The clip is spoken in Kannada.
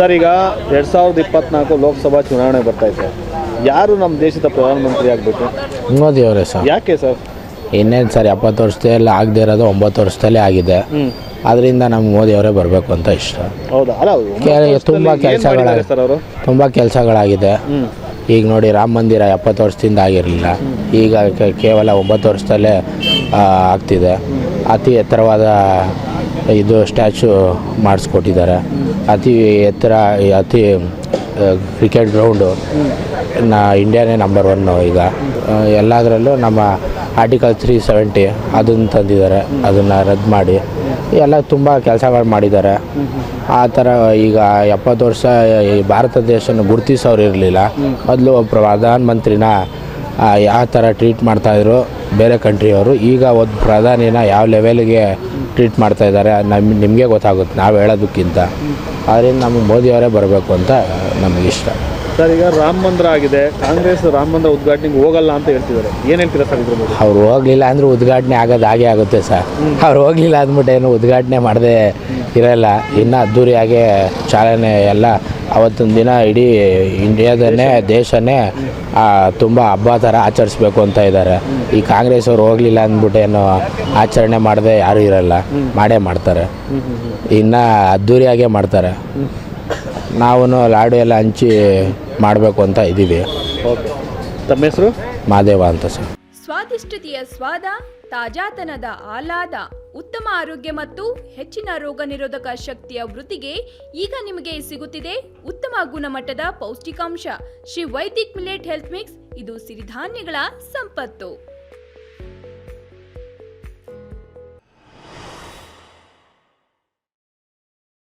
ಸರ್, ಈಗ 2024 ಲೋಕಸಭಾ ಚುನಾವಣೆ ಬರ್ತಾ ಇದೆ. ಯಾರು ನಮ್ಮ ದೇಶದ ಪ್ರಧಾನಮಂತ್ರಿ ಆಗಬೇಕು? ಮೋದಿ ಅವರೇ ಸರ್. ಯಾಕೆ ಸರ್? ಇನ್ನೇನು ಸರ್, 70 ವರ್ಷದಲ್ಲಿ ಆಗದೆ ಇರೋದು 9 ವರ್ಷದಲ್ಲೇ ಆಗಿದೆ. ಅದರಿಂದ ನಮ್ಗೆ ಮೋದಿ ಅವರೇ ಬರಬೇಕು ಅಂತ ಇಷ್ಟ. ಹೌದಾ? ಅಲ್ಲ, ತುಂಬ ಕೆಲಸಗಳಾಗಿದೆ. ಈಗ ನೋಡಿ, ರಾಮ ಮಂದಿರ 70 ವರ್ಷದಿಂದ ಆಗಿರಲಿಲ್ಲ, ಈಗ ಕೇವಲ 9 ವರ್ಷದಲ್ಲೇ ಆಗ್ತಿದೆ. ಅತಿ ಎತ್ತರವಾದ ಇದು ಸ್ಟ್ಯಾಚು ಮಾಡಿಸ್ಕೊಟ್ಟಿದ್ದಾರೆ. ಅತಿ ಕ್ರಿಕೆಟ್ ಗ್ರೌಂಡು ಇಂಡಿಯಾನೇ ನಂಬರ್ 1 ಈಗ. ಎಲ್ಲದರಲ್ಲೂ ನಮ್ಮ ಆರ್ಟಿಕಲ್ 370 ಅದನ್ನು ತಂದಿದ್ದಾರೆ, ಅದನ್ನು ರದ್ದು ಮಾಡಿ ಎಲ್ಲ ತುಂಬ ಕೆಲಸಗಳು ಮಾಡಿದ್ದಾರೆ. ಆ ಥರ ಈಗ 70 ವರ್ಷ ಭಾರತ ದೇಶನ ಗುರುತಿಸೋರು ಇರಲಿಲ್ಲ. ಮೊದಲು ಪ್ರಧಾನಮಂತ್ರಿನ ಯಾವ ಥರ ಟ್ರೀಟ್ ಮಾಡ್ತಾಯಿದ್ರು ಬೇರೆ ಕಂಟ್ರಿಯವರು, ಈಗ ಒಂದು ಪ್ರಧಾನಿನ ಯಾವ ಲೆವೆಲ್ಗೆ ಟ್ರೀಟ್ ಮಾಡ್ತಾಯಿದ್ದಾರೆ ನಿಮಗೆ ಗೊತ್ತಾಗುತ್ತೆ, ನಾವು ಹೇಳೋದಕ್ಕಿಂತ. ಆದ್ದರಿಂದ ನಮಗೆ ಮೋದಿಯವರೇ ಬರಬೇಕು ಅಂತ ನಮಗಿಷ್ಟ. ಸರ್, ಈಗ ರಾಮ ಮಂದಿರ ಆಗಿದೆ, ಕಾಂಗ್ರೆಸ್ ರಾಮ ಮಂದಿರ ಉದ್ಘಾಟನೆಗೆ ಹೋಗಲ್ಲ ಅಂತ ಹೇಳ್ತಿದ್ದಾರೆ. ಏನು ಹೇಳ್ತೀರಾ ಸರ್ ಇದ್ರ ಬಗ್ಗೆ? ಅವ್ರು ಹೋಗಲಿಲ್ಲ ಅಂದರೆ ಉದ್ಘಾಟನೆ ಆಗೋದು ಹಾಗೆ ಆಗುತ್ತೆ ಸರ್. ಅವ್ರು ಹೋಗಲಿಲ್ಲ ಅಂದ್ಬಿಟ್ಟು ಏನು ಉದ್ಘಾಟನೆ ಮಾಡದೆ ಇರೋಲ್ಲ. ಇನ್ನೂ ಅದ್ದೂರಿಯಾಗೆ ಚಾಲನೆ ಎಲ್ಲ ಅವತ್ತೊಂದು ದಿನ ಇಡೀ ಇಂಡಿಯಾದನ್ನೇ ದೇಶನೇ ತುಂಬ ಹಬ್ಬ ಥರ ಆಚರಿಸ್ಬೇಕು ಅಂತ ಇದ್ದಾರೆ. ಈ ಕಾಂಗ್ರೆಸ್ ಅವ್ರು ಹೋಗಲಿಲ್ಲ ಅಂದ್ಬಿಟ್ಟು ಏನು ಆಚರಣೆ ಮಾಡದೆ ಯಾರೂ ಇರೋಲ್ಲ, ಮಾಡೇ ಮಾಡ್ತಾರೆ. ಇನ್ನು ಅದ್ದೂರಿಯಾಗೆ ಮಾಡ್ತಾರೆ. ನಾವು ಲಾಡು ಎಲ್ಲ ಹಂಚಿ ಮಾಡಬೇಕು ಅಂತ ಇದ್ದೀವಿ. ತಮ್ಮ ಹೆಸರು? ಮಾದೇವ ಅಂತ ಸರ್. ಸ್ವಾದಿಷ್ಟತೆಯ ಸ್ವಾದ, ತಾಜಾತನದ ಆಹ್ಲಾದ, ಉತ್ತಮ ಆರೋಗ್ಯ ಮತ್ತು ಹೆಚ್ಚಿನ ರೋಗ ನಿರೋಧಕ ಶಕ್ತಿಯ ವೃದ್ಧಿಗೆ ಈಗ ನಿಮಗೆ ಸಿಗುತ್ತಿದೆ ಉತ್ತಮ ಗುಣಮಟ್ಟದ ಪೌಷ್ಟಿಕಾಂಶ Shri Vaidik millet health mix. ಇದು ಸಿರಿಧಾನ್ಯಗಳ ಸಂಪತ್ತು.